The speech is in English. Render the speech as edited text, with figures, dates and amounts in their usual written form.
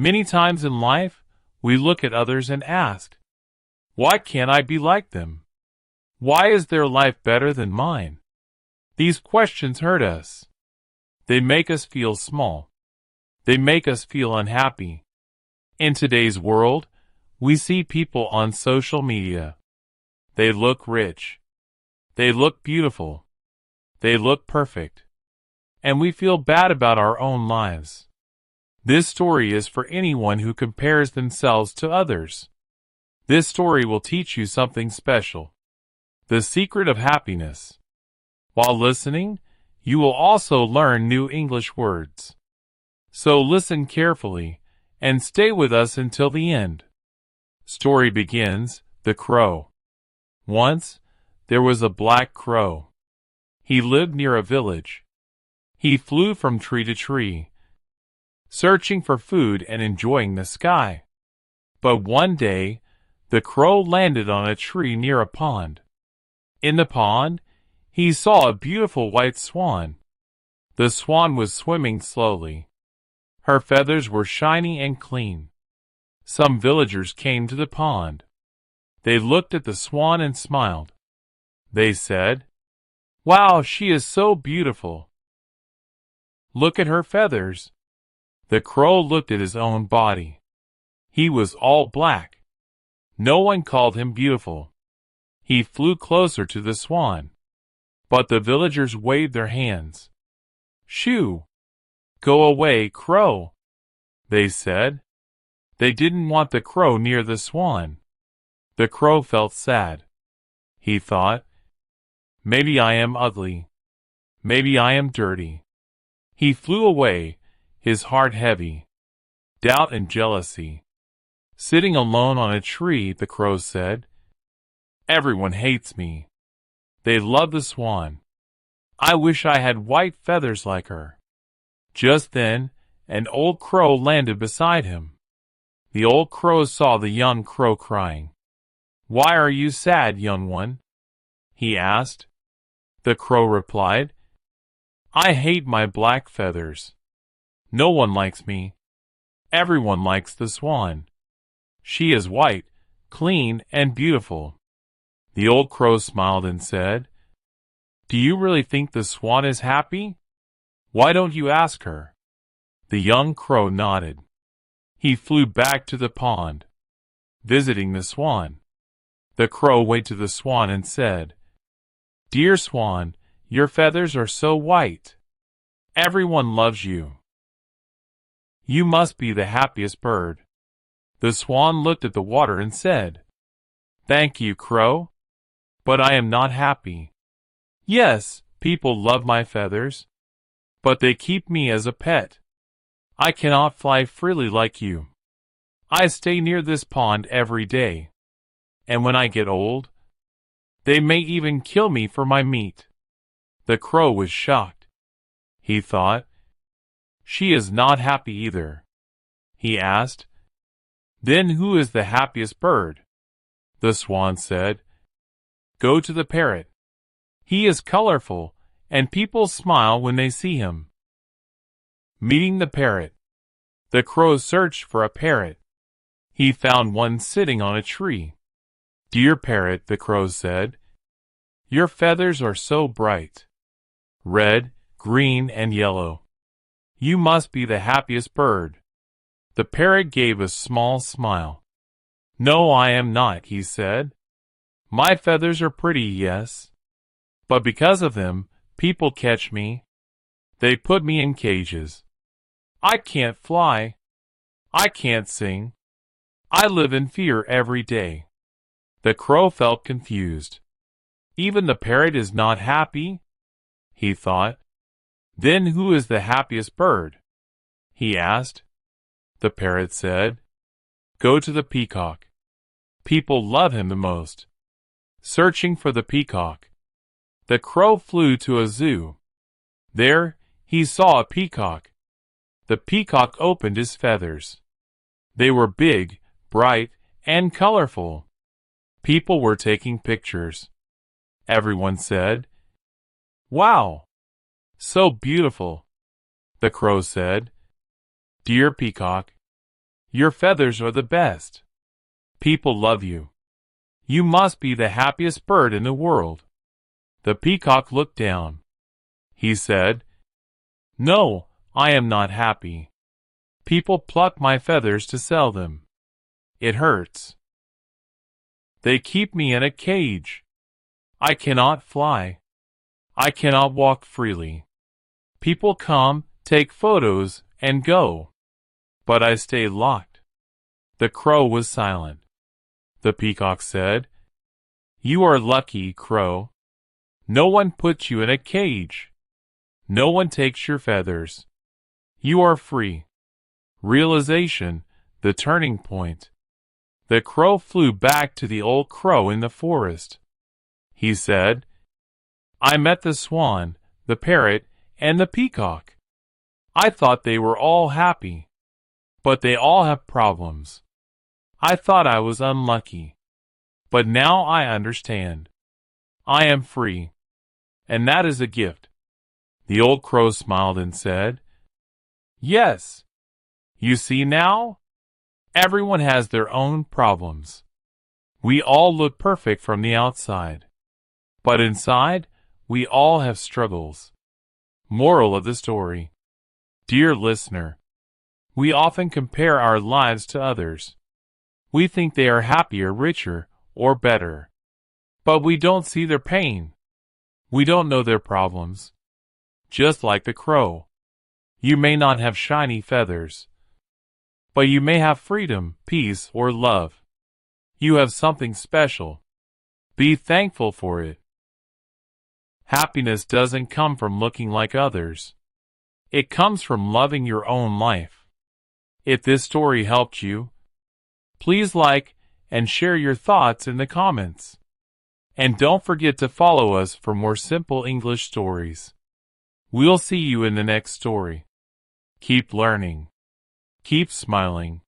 Many times in life, we look at others and ask, why can't I be like them? Why is their life better than mine? These questions hurt us. They make us feel small. They make us feel unhappy. In today's world, we see people on social media. They look rich. They look beautiful. They look perfect. And we feel bad about our own lives. This story is for anyone who compares themselves to others. This story will teach you something special. The secret of happiness. While listening, you will also learn new English words. So listen carefully and stay with us until the end. Story begins, The Crow. Once, there was a black crow. He lived near a village. He flew from tree to tree, searching for food and enjoying the sky. But one day, the crow landed on a tree near a pond. In the pond, he saw a beautiful white swan. The swan was swimming slowly. Her feathers were shiny and clean. Some villagers came to the pond. They looked at the swan and smiled. They said, "Wow, she is so beautiful. Look at her feathers." The crow looked at his own body. He was all black. No one called him beautiful. He flew closer to the swan. But the villagers waved their hands. "Shoo! Go away, crow," they said. They didn't want the crow near the swan. The crow felt sad. He thought, maybe I am ugly. Maybe I am dirty. He flew away, his heart heavy. Doubt and jealousy. Sitting alone on a tree, the crow said, "Everyone hates me. They love the swan. I wish I had white feathers like her." Just then, an old crow landed beside him. The old crow saw the young crow crying. "Why are you sad, young one?" he asked. The crow replied, "I hate my black feathers. No one likes me. Everyone likes the swan. She is white, clean, and beautiful." The old crow smiled and said, "Do you really think the swan is happy? Why don't you ask her?" The young crow nodded. He flew back to the pond, visiting the swan. The crow went to the swan and said, "Dear swan, your feathers are so white. Everyone loves you. You must be the happiest bird." The swan looked at the water and said, "Thank you, crow, but I am not happy. Yes, people love my feathers, but they keep me as a pet. I cannot fly freely like you. I stay near this pond every day, and when I get old, they may even kill me for my meat." The crow was shocked. He thought, "She is not happy either." He asked, "Then who is the happiest bird?" The swan said, "Go to the parrot. He is colorful, and people smile when they see him." Meeting the parrot. The crow searched for a parrot. He found one sitting on a tree. "Dear parrot," the crow said, "your feathers are so bright. Red, green, and yellow. You must be the happiest bird." The parrot gave a small smile. "No, I am not," he said. "My feathers are pretty, yes. But because of them, people catch me. They put me in cages. I can't fly. I can't sing. I live in fear every day." The crow felt confused. Even the parrot is not happy? He thought. Then who is the happiest bird? He asked. The parrot said, "Go to the peacock. People love him the most." Searching for the peacock. The crow flew to a zoo. There, he saw a peacock. The peacock opened his feathers. They were big, bright, and colorful. People were taking pictures. Everyone said, "Wow! So beautiful." The crow said, "Dear peacock, Your feathers are the best. People love you. You must be the happiest bird in the world. The peacock looked down. He said, "No, I am not happy. People pluck my feathers to sell them. It hurts. They keep me in a cage. I cannot fly. I cannot walk freely. People come, take photos, and go. But I stay locked." The crow was silent. The peacock said, "You are lucky, crow. No one puts you in a cage. No one takes your feathers. You are free." Realization, the turning point. The crow flew back to the old crow in the forest. He said, "I met the swan, the parrot, and the peacock. I thought they were all happy. But they all have problems. I thought I was unlucky. But now I understand. I am free. And that is a gift." The old crow smiled and said, "Yes. You see now? Everyone has their own problems. We all look perfect from the outside. But inside, we all have struggles." Moral of the story. Dear listener, we often compare our lives to others. We think they are happier, richer, or better. But we don't see their pain. We don't know their problems. Just like the crow. You may not have shiny feathers, but you may have freedom, peace, or love. You have something special. Be thankful for it. Happiness doesn't come from looking like others. It comes from loving your own life. If this story helped you, please like and share your thoughts in the comments. And don't forget to follow us for more simple English stories. We'll see you in the next story. Keep learning. Keep smiling.